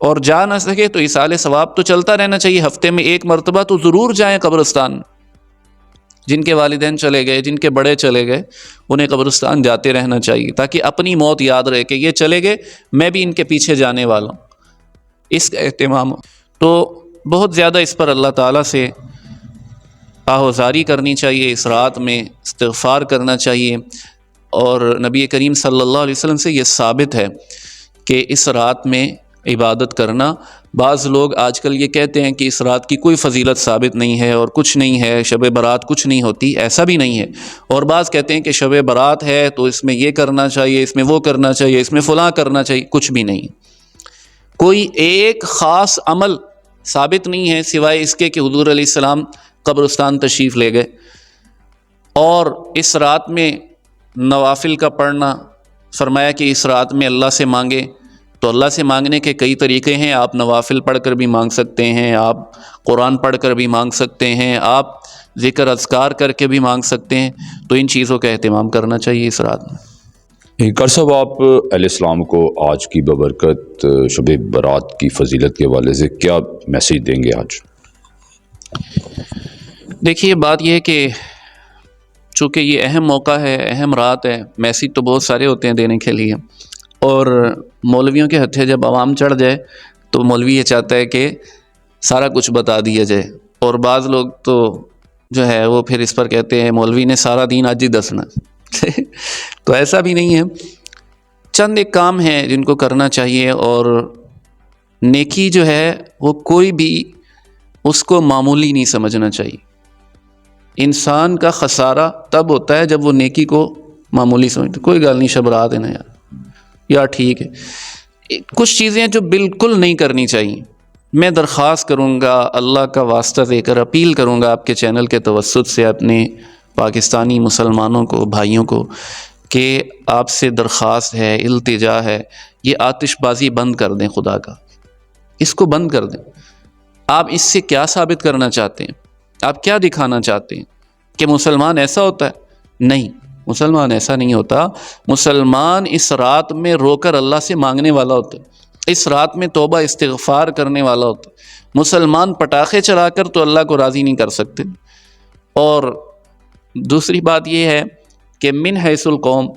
اور جا نہ سکے تو ایصال ثواب تو چلتا رہنا چاہیے، ہفتے میں ایک مرتبہ تو ضرور جائیں قبرستان۔ جن کے والدین چلے گئے، جن کے بڑے چلے گئے، انہیں قبرستان جاتے رہنا چاہیے تاکہ اپنی موت یاد رہے کہ یہ چلے گئے، میں بھی ان کے پیچھے جانے والا ہوں، اس کا اہتمام۔ تو بہت زیادہ اس پر اللہ تعالیٰ سے آہوزاری کرنی چاہیے، اس رات میں استغفار کرنا چاہیے، اور نبی کریم صلی اللہ علیہ وسلم سے یہ ثابت ہے کہ اس رات میں عبادت کرنا۔ بعض لوگ آج کل یہ کہتے ہیں کہ اس رات کی کوئی فضیلت ثابت نہیں ہے اور کچھ نہیں ہے، شب برات کچھ نہیں ہوتی، ایسا بھی نہیں ہے۔ اور بعض کہتے ہیں کہ شب برات ہے تو اس میں یہ کرنا چاہیے، اس میں وہ کرنا چاہیے، اس میں فلاں کرنا چاہیے، کچھ بھی نہیں۔ کوئی ایک خاص عمل ثابت نہیں ہے سوائے اس کے کہ حضور علیہ السلام قبرستان تشریف لے گئے، اور اس رات میں نوافل کا پڑھنا، فرمایا کہ اس رات میں اللہ سے مانگے۔ تو اللہ سے مانگنے کے کئی طریقے ہیں، آپ نوافل پڑھ کر بھی مانگ سکتے ہیں، آپ قرآن پڑھ کر بھی مانگ سکتے ہیں، آپ ذکر اذکار کر کے بھی مانگ سکتے ہیں۔ تو ان چیزوں کا اہتمام کرنا چاہیے اس رات میں۔ کر صاحب، آپ اہل اسلام کو آج کی ببرکت شب برات کی فضیلت کے حوالے سے کیا میسیج دیں گے آج؟ دیکھیے، بات یہ ہے کہ چونکہ یہ اہم موقع ہے، اہم رات ہے، میسیج تو بہت سارے ہوتے ہیں دینے کے لیے، اور مولویوں کے ہتھے جب عوام چڑھ جائے تو مولوی یہ چاہتا ہے کہ سارا کچھ بتا دیا جائے، اور بعض لوگ تو جو ہے وہ پھر اس پر کہتے ہیں مولوی نے سارا دین آج ہی دسنا۔ تو ایسا بھی نہیں ہے، چند ایک کام ہیں جن کو کرنا چاہیے، اور نیکی جو ہے وہ کوئی بھی اس کو معمولی نہیں سمجھنا چاہیے۔ انسان کا خسارہ تب ہوتا ہے جب وہ نیکی کو معمولی سمجھتا، کوئی گل نہیں، شب رات ہے نا یار ٹھیک ہے۔ کچھ چیزیں جو بالکل نہیں کرنی چاہیے۔ میں درخواست کروں گا، اللہ کا واسطہ دے کر اپیل کروں گا آپ کے چینل کے توسط سے اپنے پاکستانی مسلمانوں کو، بھائیوں کو، کہ آپ سے درخواست ہے، التجا ہے، یہ آتش بازی بند کر دیں، خدا کا اس کو بند کر دیں۔ آپ اس سے کیا ثابت کرنا چاہتے ہیں؟ آپ کیا دکھانا چاہتے ہیں کہ مسلمان ایسا ہوتا ہے؟ نہیں، مسلمان ایسا نہیں ہوتا۔ مسلمان اس رات میں رو کر اللہ سے مانگنے والا ہوتا ہے، اس رات میں توبہ استغفار کرنے والا ہوتا ہے۔ مسلمان پٹاخے چلا کر تو اللہ کو راضی نہیں کر سکتے۔ اور دوسری بات یہ ہے کہ من حیث القوم،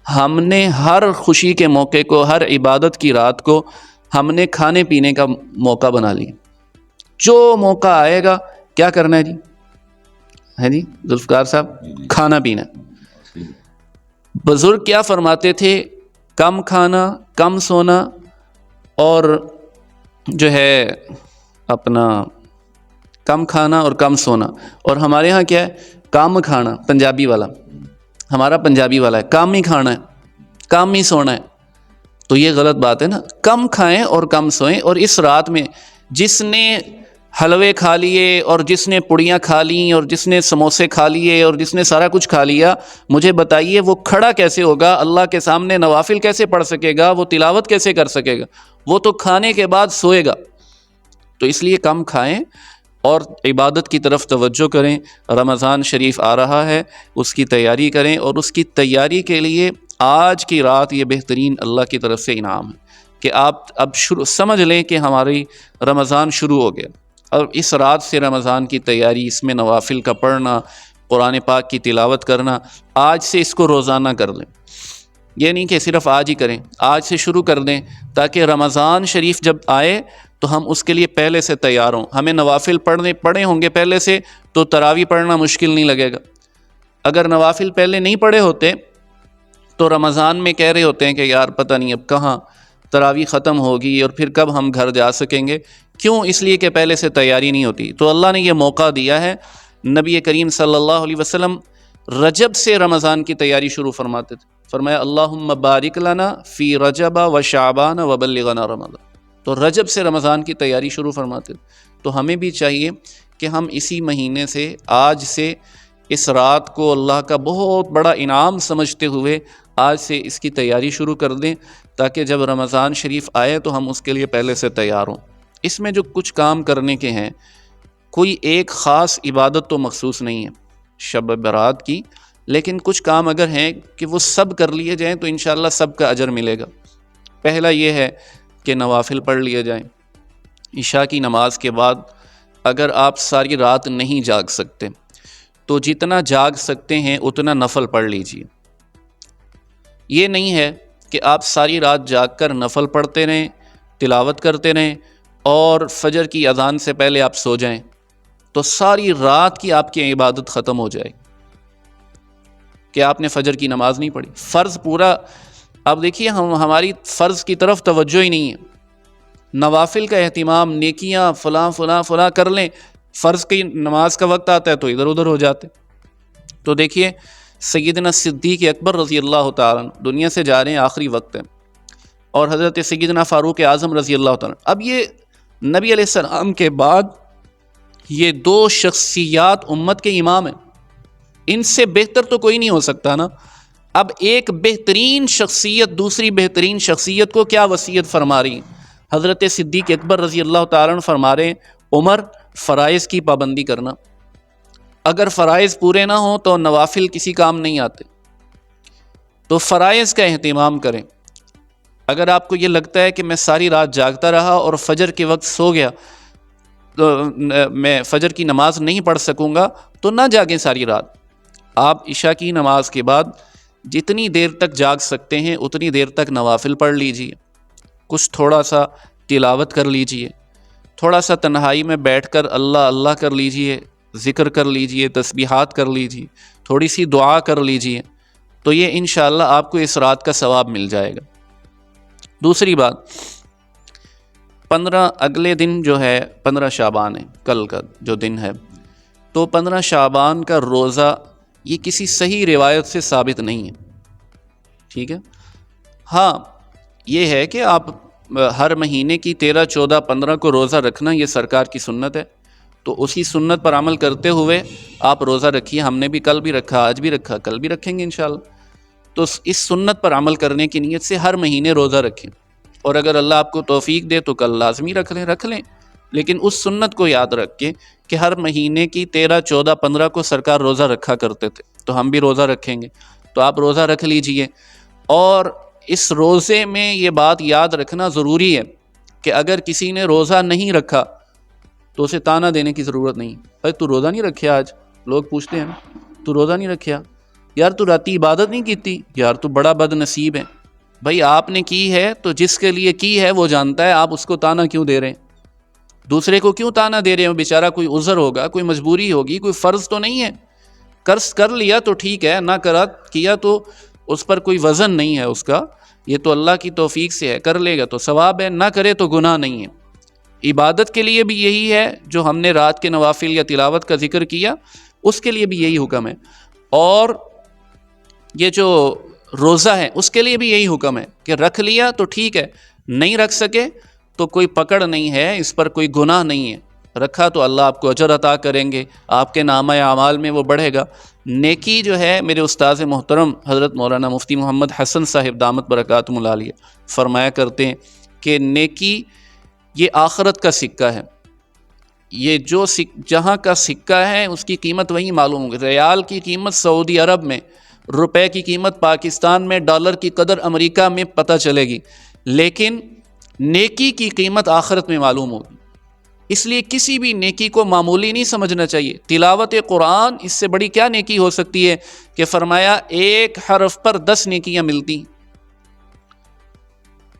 ہم نے ہر خوشی کے موقع کو، ہر عبادت کی رات کو ہم نے کھانے پینے کا موقع بنا لیا۔ جو موقع آئے گا کیا کرنا ہے جی؟ ہے جی ذوالفقار صاحب، کھانا پینا۔ بزرگ کیا فرماتے تھے؟ کم کھانا، کم سونا، اور جو ہے اپنا کم کھانا اور کم سونا۔ اور ہمارے ہاں کیا ہے؟ کم کھانا، پنجابی والا، ہمارا پنجابی والا ہے کم ہی کھانا ہے، کم ہی سونا ہے۔ تو یہ غلط بات ہے نا، کم کھائیں اور کم سوئیں۔ اور اس رات میں جس نے حلوے کھا لیے، اور جس نے پڑیاں کھا لیں، اور جس نے سموسے کھا لیے، اور جس نے سارا کچھ کھا لیا، مجھے بتائیے وہ کھڑا کیسے ہوگا اللہ کے سامنے؟ نوافل کیسے پڑھ سکے گا؟ وہ تلاوت کیسے کر سکے گا؟ وہ تو کھانے کے بعد سوئے گا۔ تو اس لیے کم کھائیں اور عبادت کی طرف توجہ کریں۔ رمضان شریف آ رہا ہے، اس کی تیاری کریں، اور اس کی تیاری کے لیے آج کی رات یہ بہترین اللہ کی طرف سے انعام ہے کہ آپ اب سمجھ لیں کہ ہماری رمضان شروع ہو گیا، اور اس رات سے رمضان کی تیاری، اس میں نوافل کا پڑھنا، قرآن پاک کی تلاوت کرنا، آج سے اس کو روزانہ کر لیں۔ یہ نہیں کہ صرف آج ہی کریں، آج سے شروع کر دیں تاکہ رمضان شریف جب آئے تو ہم اس کے لیے پہلے سے تیار ہوں۔ ہمیں نوافل پڑھے ہوں گے پہلے سے تو تراویح پڑھنا مشکل نہیں لگے گا۔ اگر نوافل پہلے نہیں پڑھے ہوتے تو رمضان میں کہہ رہے ہوتے ہیں کہ یار پتہ نہیں اب کہاں تراویح ختم ہوگی اور پھر کب ہم گھر جا سکیں گے۔ کیوں؟ اس لیے کہ پہلے سے تیاری نہیں ہوتی۔ تو اللہ نے یہ موقع دیا ہے۔ نبی کریم صلی اللہ علیہ وسلم رجب سے رمضان کی تیاری شروع فرماتے تھے، فرمایا اللہم بارک لنا فی رجب و شعبان و بلغنا رمضان۔ تو رجب سے رمضان کی تیاری شروع فرماتے تھے۔ تو ہمیں بھی چاہیے کہ ہم اسی مہینے سے، آج سے، اس رات کو اللہ کا بہت بڑا انعام سمجھتے ہوئے آج سے اس کی تیاری شروع کر دیں تاکہ جب رمضان شریف آئے تو ہم اس کے لیے پہلے سے تیار ہوں۔ اس میں جو کچھ کام کرنے کے ہیں، کوئی ایک خاص عبادت تو مخصوص نہیں ہے شب برات کی، لیکن کچھ کام اگر ہیں کہ وہ سب کر لیے جائیں تو انشاءاللہ سب کا اجر ملے گا۔ پہلا یہ ہے کہ نوافل پڑھ لیے جائیں۔ عشاء کی نماز کے بعد اگر آپ ساری رات نہیں جاگ سکتے تو جتنا جاگ سکتے ہیں اتنا نفل پڑھ لیجیے۔ یہ نہیں ہے کہ آپ ساری رات جاگ کر نفل پڑھتے رہیں، تلاوت کرتے رہیں اور فجر کی اذان سے پہلے آپ سو جائیں، تو ساری رات کی آپ کی عبادت ختم ہو جائے کہ آپ نے فجر کی نماز نہیں پڑھی۔ فرض پورا، اب دیکھیے ہماری فرض کی طرف توجہ ہی نہیں ہے، نوافل کا اہتمام، نیکیاں فلاں فلاں فلاں کر لیں، فرض کی نماز کا وقت آتا ہے تو ادھر ادھر ہو جاتے۔ تو دیکھیے سیدنا صدیق اکبر رضی اللہ تعالیٰ دنیا سے جا رہے ہیں، آخری وقت ہے، اور حضرت سیدنا فاروق اعظم رضی اللہ تعالیٰ، اب یہ نبی علیہ السلام کے بعد یہ دو شخصیات امت کے امام ہیں، ان سے بہتر تو کوئی نہیں ہو سکتا نا۔ اب ایک بہترین شخصیت دوسری بہترین شخصیت کو کیا وصیت فرما رہی ہیں؟ حضرت صدیق اکبر رضی اللہ تعالیٰ عنہ فرما رہے ہیں، عمر فرائض کی پابندی کرنا، اگر فرائض پورے نہ ہوں تو نوافل کسی کام نہیں آتے، تو فرائض کا اہتمام کریں۔ اگر آپ کو یہ لگتا ہے کہ میں ساری رات جاگتا رہا اور فجر کے وقت سو گیا تو میں فجر کی نماز نہیں پڑھ سکوں گا، تو نہ جاگیں ساری رات۔ آپ عشاء کی نماز کے بعد جتنی دیر تک جاگ سکتے ہیں اتنی دیر تک نوافل پڑھ لیجئے، کچھ تھوڑا سا تلاوت کر لیجئے، تھوڑا سا تنہائی میں بیٹھ کر اللہ اللہ کر لیجئے، ذکر کر لیجئے، تسبیحات کر لیجئے، تھوڑی سی دعا کر لیجئے، تو یہ انشاءاللہ آپ کو اس رات کا ثواب مل جائے گا۔ دوسری بات، 15 اگلے دن جو ہے 15 شعبان ہے، کل کا جو دن ہے، تو 15 شعبان کا روزہ یہ کسی صحیح روایت سے ثابت نہیں ہے، ٹھیک ہے۔ ہاں یہ ہے کہ آپ ہر مہینے کی 13، 14، 15 کو روزہ رکھنا یہ سرکار کی سنت ہے، تو اسی سنت پر عمل کرتے ہوئے آپ روزہ رکھیے۔ ہم نے بھی کل بھی رکھا، آج بھی رکھا، کل بھی رکھیں گے انشاءاللہ۔ تو اس سنت پر عمل کرنے کی نیت سے ہر مہینے روزہ رکھیں، اور اگر اللہ آپ کو توفیق دے تو کل لازمی رکھ لیں، لیکن اس سنت کو یاد رکھ کے کہ ہر مہینے کی 13، 14، 15 کو سرکار روزہ رکھا کرتے تھے، تو ہم بھی روزہ رکھیں گے، تو آپ روزہ رکھ لیجئے۔ اور اس روزے میں یہ بات یاد رکھنا ضروری ہے کہ اگر کسی نے روزہ نہیں رکھا تو اسے تانا دینے کی ضرورت نہیں۔ بھائی تو روزہ نہیں رکھیا، آج لوگ پوچھتے ہیں نا، تو روزہ نہیں رکھیا، یار تو راتی عبادت نہیں کیتی، یار تو بڑا بد نصیب ہے۔ بھائی آپ نے کی ہے تو جس کے لیے کی ہے وہ جانتا ہے، آپ اس کو تانا کیوں دے رہے ہیں؟ دوسرے کو کیوں تانا دے رہے ہیں؟ بیچارہ کوئی عذر ہوگا، کوئی مجبوری ہوگی، کوئی فرض تو نہیں ہے۔ قرض کر لیا تو ٹھیک ہے، نہ کیا تو اس پر کوئی وزن نہیں ہے اس کا، یہ تو اللہ کی توفیق سے ہے، کر لے گا تو ثواب ہے، نہ کرے تو گناہ نہیں ہے۔ عبادت کے لیے بھی یہی ہے، جو ہم نے رات کے نوافل یا تلاوت کا ذکر کیا اس کے لیے بھی یہی حکم ہے، اور یہ جو روزہ ہے اس کے لیے بھی یہی حکم ہے کہ رکھ لیا تو ٹھیک ہے، نہیں رکھ سکے تو کوئی پکڑ نہیں ہے، اس پر کوئی گناہ نہیں ہے، رکھا تو اللہ آپ کو اجر عطا کریں گے، آپ کے نامہ اعمال میں وہ بڑھے گا۔ نیکی جو ہے، میرے استاذ محترم حضرت مولانا مفتی محمد حسن صاحب دامت برکاتہم العالیہ فرمایا کرتے ہیں کہ نیکی یہ آخرت کا سکہ ہے، یہ جو جہاں کا سکہ ہے اس کی قیمت وہیں معلوم ہوگی۔ ریال کی قیمت سعودی عرب میں، روپے کی قیمت پاکستان میں، ڈالر کی قدر امریکہ میں پتہ چلے گی، لیکن نیکی کی قیمت آخرت میں معلوم ہوگی۔ اس لیے کسی بھی نیکی کو معمولی نہیں سمجھنا چاہیے۔ تلاوت قرآن اس سے بڑی کیا نیکی ہو سکتی ہے کہ فرمایا ایک حرف پر 10 نیکیاں ملتی،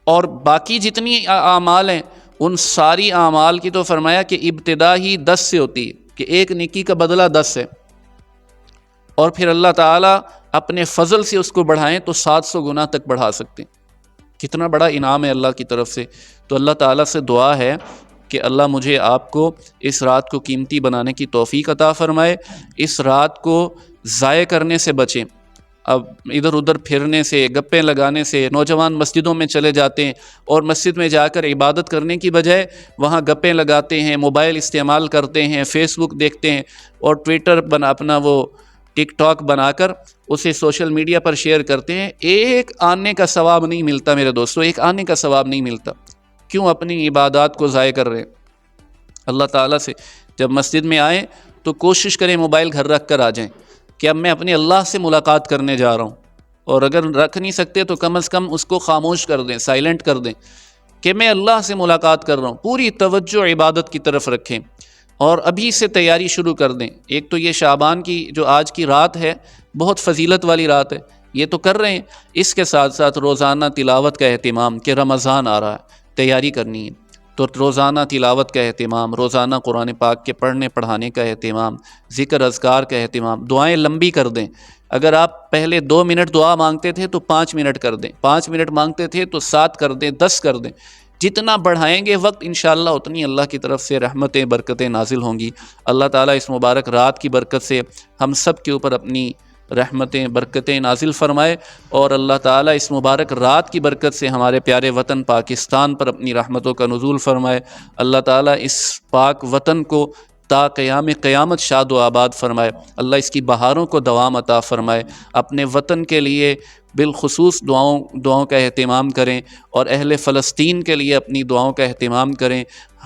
اور باقی جتنی اعمال ہیں ان ساری اعمال کی تو فرمایا کہ ابتدا ہی 10 سے ہوتی ہے، کہ ایک نیکی کا بدلہ 10 ہے، اور پھر اللہ تعالیٰ اپنے فضل سے اس کو بڑھائیں تو 700 گنا تک بڑھا سکتے ہیں۔ کتنا بڑا انعام ہے اللہ کی طرف سے۔ تو اللہ تعالیٰ سے دعا ہے کہ اللہ مجھے آپ کو اس رات کو قیمتی بنانے کی توفیق عطا فرمائے، اس رات کو ضائع کرنے سے بچیں۔ اب ادھر ادھر پھرنے سے، گپیں لگانے سے، نوجوان مسجدوں میں چلے جاتے ہیں اور مسجد میں جا کر عبادت کرنے کی بجائے وہاں گپیں لگاتے ہیں، موبائل استعمال کرتے ہیں، فیس بک دیکھتے ہیں، اور ٹویٹر اپنا وہ ٹک ٹاک بنا کر اسے سوشل میڈیا پر شیئر کرتے ہیں۔ ایک آنے کا ثواب نہیں ملتا میرے دوستو، ایک آنے کا ثواب نہیں ملتا۔ کیوں اپنی عبادات کو ضائع کر رہے ہیں؟ اللہ تعالیٰ سے جب مسجد میں آئیں تو کوشش کریں موبائل گھر رکھ کر آ جائیں کہ اب میں اپنے اللہ سے ملاقات کرنے جا رہا ہوں، اور اگر رکھ نہیں سکتے تو کم از کم اس کو خاموش کر دیں، سائلنٹ کر دیں، کہ میں اللہ سے ملاقات کر رہا ہوں، پوری توجہ عبادت کی طرف رکھیں اور ابھی سے تیاری شروع کر دیں۔ ایک تو یہ شعبان کی جو آج کی رات ہے بہت فضیلت والی رات ہے، یہ تو کر رہے ہیں، اس کے ساتھ ساتھ روزانہ تلاوت کا اہتمام کہ رمضان آ رہا ہے، تیاری کرنی ہے، تو روزانہ تلاوت کا اہتمام، روزانہ قرآن پاک کے پڑھنے پڑھانے کا اہتمام، ذکر اذکار کا اہتمام، دعائیں لمبی کر دیں۔ اگر آپ پہلے 2 منٹ دعا مانگتے تھے تو 5 منٹ کر دیں، 5 منٹ مانگتے تھے تو 7 کر دیں، 10 کر دیں۔ جتنا بڑھائیں گے وقت انشاءاللہ اتنی اللہ کی طرف سے رحمتیں برکتیں نازل ہوں گی۔ اللہ تعالیٰ اس مبارک رات کی برکت سے ہم سب کے اوپر اپنی رحمتیں برکتیں نازل فرمائے، اور اللہ تعالیٰ اس مبارک رات کی برکت سے ہمارے پیارے وطن پاکستان پر اپنی رحمتوں کا نزول فرمائے۔ اللہ تعالیٰ اس پاک وطن کو تا قیام قیامت شاد و آباد فرمائے۔ اللہ اس کی بہاروں کو دوام عطا فرمائے۔ اپنے وطن کے لیے بالخصوص دعاؤں کا اہتمام کریں، اور اہل فلسطین کے لیے اپنی دعاؤں کا اہتمام کریں۔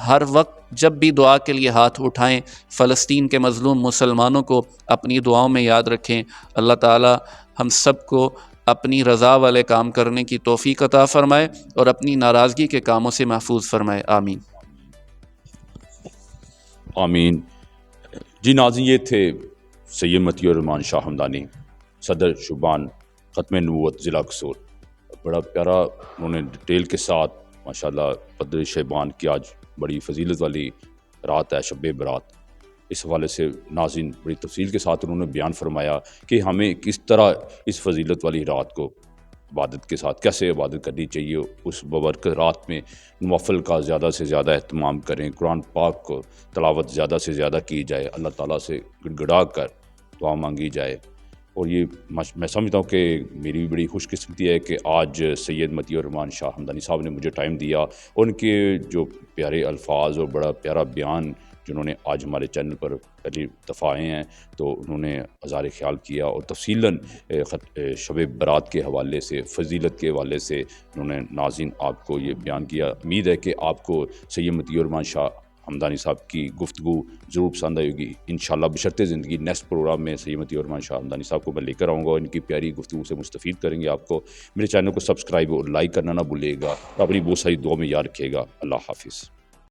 ہر وقت جب بھی دعا کے لیے ہاتھ اٹھائیں، فلسطین کے مظلوم مسلمانوں کو اپنی دعاؤں میں یاد رکھیں۔ اللہ تعالی ہم سب کو اپنی رضا والے کام کرنے کی توفیق عطا فرمائے اور اپنی ناراضگی کے کاموں سے محفوظ فرمائے، آمین۔ آمین۔ جی ناظرین، یہ تھے سید مطیع الرحمان شاہ ہمدانی، صدر شعبان ختم نبوت ضلع قصور۔ بڑا پیارا انہوں نے ڈیٹیل کے ساتھ ماشاءاللہ قدر شعبان کی آج بڑی فضیلت والی رات ہے، شب برات، اس حوالے سے ناظرین بڑی تفصیل کے ساتھ انہوں نے بیان فرمایا کہ ہمیں کس طرح اس فضیلت والی رات کو عبادت کے ساتھ کیسے عبادت کرنی چاہیے۔ اس ببرکت رات میں نوافل کا زیادہ سے زیادہ اہتمام کریں، قرآن پاک کو تلاوت زیادہ سے زیادہ کی جائے، اللہ تعالیٰ سے گڑ گڑا کر دعا مانگی جائے۔ اور یہ میں سمجھتا ہوں کہ میری بھی بڑی خوش قسمتی ہے کہ آج سید مطیع الرحمان شاہ ہمدانی صاحب نے مجھے ٹائم دیا، اور ان کے جو پیارے الفاظ اور بڑا پیارا بیان جنہوں نے آج ہمارے چینل پر پہلی دفعہ آئے ہیں، تو انہوں نے اظہار خیال کیا اور تفصیلاً شب برات کے حوالے سے، فضیلت کے حوالے سے انہوں نے ناظرین آپ کو یہ بیان کیا۔ امید ہے کہ آپ کو سید مطیع الرحمان شاہ ہمدانی صاحب کی گفتگو ضرور پسند آئے گی۔ انشاءاللہ بشرط زندگی نیکسٹ پروگرام میں سید مطیع الرحمان شاہ ہمدانی صاحب کو میں لے کر آؤں گا، اور ان کی پیاری گفتگو سے مستفید کریں گے آپ کو۔ میرے چینل کو سبسکرائب اور لائک کرنا نہ بھولیے گا، اور اپنی بہت ساری دعا میں یاد رکھیے گا۔ اللہ حافظ۔